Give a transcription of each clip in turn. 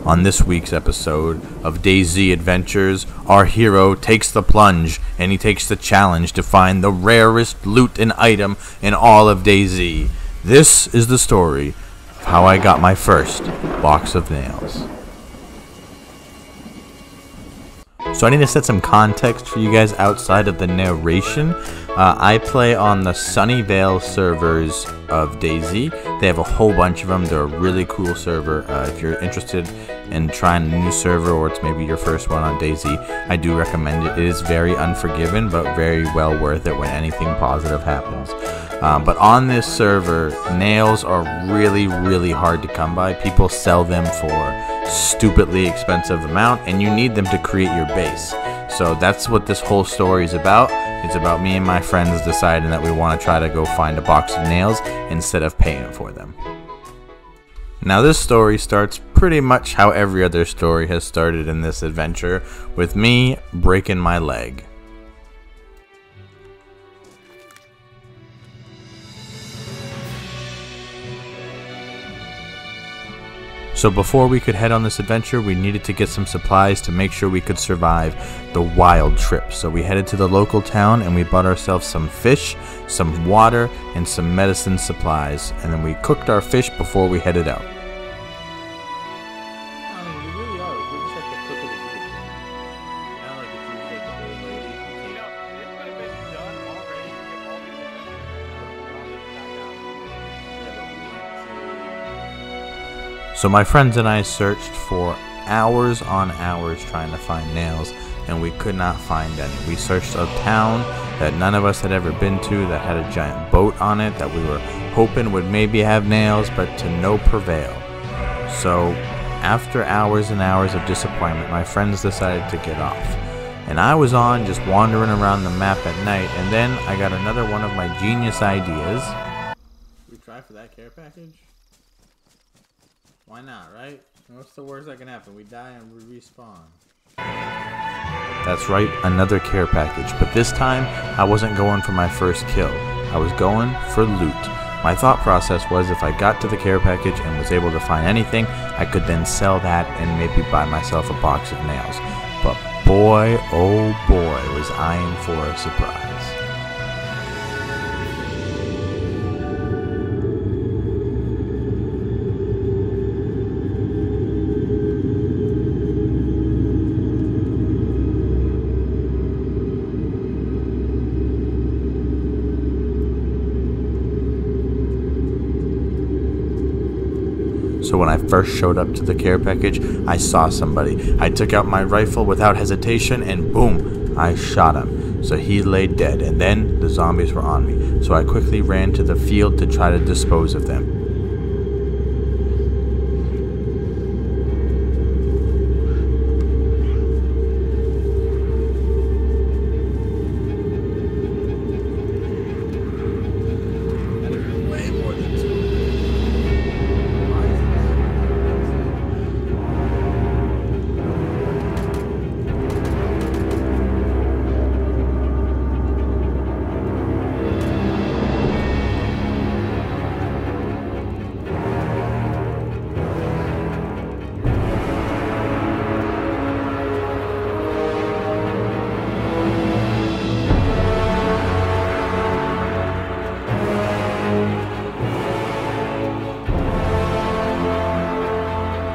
On this week's episode of Dayz Adventures, our hero takes the plunge and he takes the challenge to find the rarest loot and item in all of Dayz. This is the story of how I got my first box of nails. So I need to set some context for you guys outside of the narration. I play on the Sunnyvale servers of Dayz. They have a whole bunch of them. They're a really cool server. If you're interested in trying a new server, or it's maybe your first one on Dayz, I do recommend it. It is very unforgiving, but very well worth it when anything positive happens. But on this server, nails are really hard to come by. People sell them for stupidly expensive amount, and you need them to create your base. So that's what this whole story is about. It's about me and my friends deciding that we want to try to go find a box of nails instead of paying for them. Now this story starts pretty much how every other story has started in this adventure, with me breaking my leg. So before we could head on this adventure, we needed to get some supplies to make sure we could survive the wild trip. So we headed to the local town and we bought ourselves some fish, some water, and some medicine supplies. And then we cooked our fish before we headed out. So my friends and I searched for hours on hours trying to find nails, and we could not find any. We searched a town that none of us had ever been to that had a giant boat on it that we were hoping would maybe have nails, but to no prevail. So after hours and hours of disappointment, my friends decided to get off. And I was on just wandering around the map at night, and then I got another one of my genius ideas. We try for that care package? Why not, right? What's the worst that can happen? We die and we respawn. That's right, another care package. But this time, I wasn't going for my first kill. I was going for loot. My thought process was if I got to the care package and was able to find anything, I could then sell that and maybe buy myself a box of nails. But boy, oh boy, was I in for a surprise. So when I first showed up to the care package, I saw somebody. I took out my rifle without hesitation and boom, I shot him. So he lay dead, and then the zombies were on me. So I quickly ran to the field to try to dispose of them.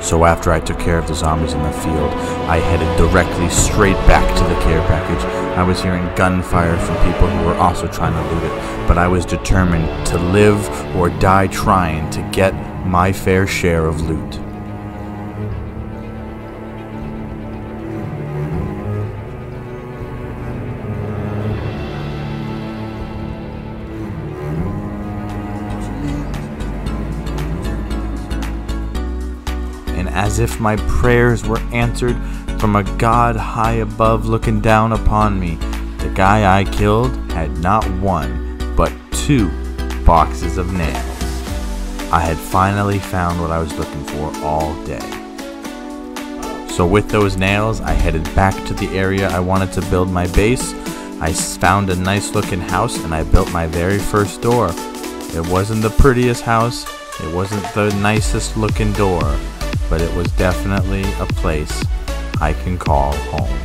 So after I took care of the zombies in the field, I headed directly straight back to the care package. I was hearing gunfire from people who were also trying to loot it, but I was determined to live or die trying to get my fair share of loot. As if my prayers were answered from a God high above looking down upon me, the guy I killed had not one, but 2 boxes of nails. I had finally found what I was looking for all day. So with those nails, I headed back to the area I wanted to build my base. I found a nice looking house and I built my very first door. It wasn't the prettiest house, it wasn't the nicest looking door, but it was definitely a place I can call home.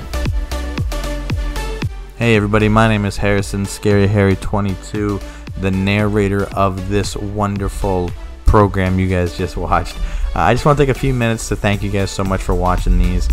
Hey everybody, my name is Harrison, SCARYHARRY22, the narrator of this wonderful program you guys just watched. I just want to take a few minutes to thank you guys so much for watching these.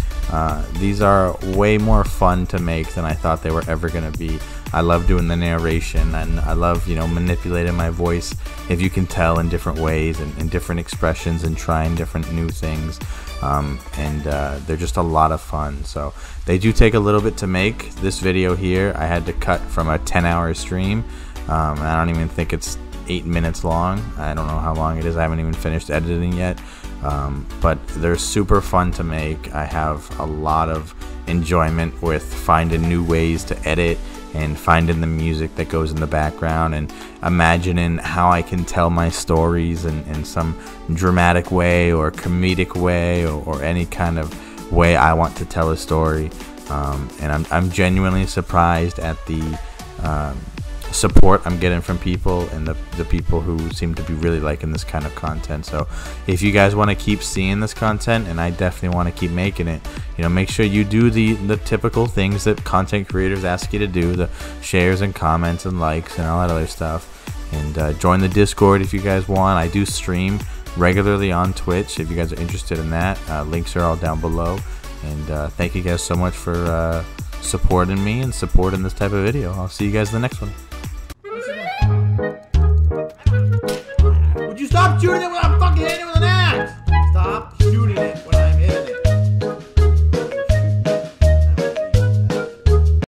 These are way more fun to make than I thought they were ever going to be. I love doing the narration, and I love, manipulating my voice, if you can tell, in different ways and different expressions, and trying different new things. They're just a lot of fun. So they do take a little bit to make. This video here I had to cut from a 10-hour stream, and I don't even think it's 8 minutes long. I don't know how long it is. I haven't even finished editing yet, but they're super fun to make. I have a lot of enjoyment with finding new ways to edit and finding the music that goes in the background and imagining how I can tell my stories in some dramatic way or comedic way or any kind of way I want to tell a story. And I'm genuinely surprised at the support I'm getting from people, and the people who seem to be really liking this kind of content. So if you guys want to keep seeing this content, and I definitely want to keep making it, make sure you do the typical things that content creators ask you to do, the shares and comments and likes and all that other stuff, and join the Discord if you guys want. I do stream regularly on Twitch if you guys are interested in that. Links are all down below, and thank you guys so much for supporting me and supporting this type of video. I'll see you guys in the next one. Would you stop shooting it when I'm fucking hitting it with an axe? Stop shooting.